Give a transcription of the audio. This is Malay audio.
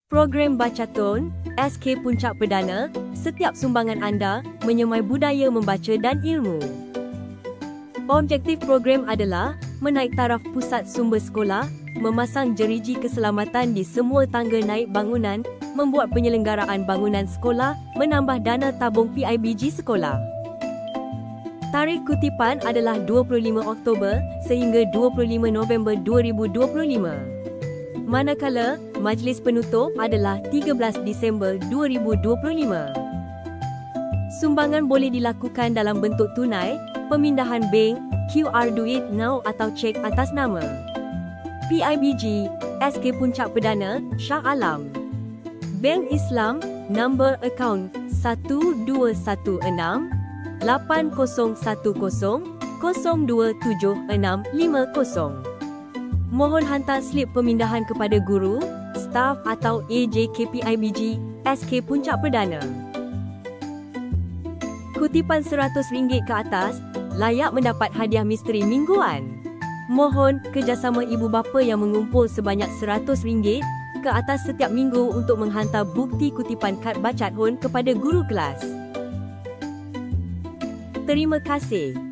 Program Bacaton, SK Puncak Perdana, setiap sumbangan anda menyemai budaya membaca dan ilmu. Objektif program adalah menaik taraf pusat sumber sekolah, memasang jeriji keselamatan di semua tangga naik bangunan, membuat penyelenggaraan bangunan sekolah, menambah dana tabung PIBG sekolah. Tarikh kutipan adalah 25 Oktober sehingga 25 November 2025. Manakala, majlis penutup adalah 13 Disember 2025. Sumbangan boleh dilakukan dalam bentuk tunai, pemindahan bank, QR Duit Now atau cek atas nama PIBG, SK Puncak Perdana, Shah Alam. Bank Islam, nombor akaun 1216 8010 027650. Mohon hantar slip pemindahan kepada guru, staf atau AJK PIBG, SK Puncak Perdana. Kutipan RM100 ke atas, layak mendapat hadiah misteri mingguan. Mohon kerjasama ibu bapa yang mengumpul sebanyak RM100 ke atas setiap minggu untuk menghantar bukti kutipan kad Bacathon kepada guru kelas. Terima kasih.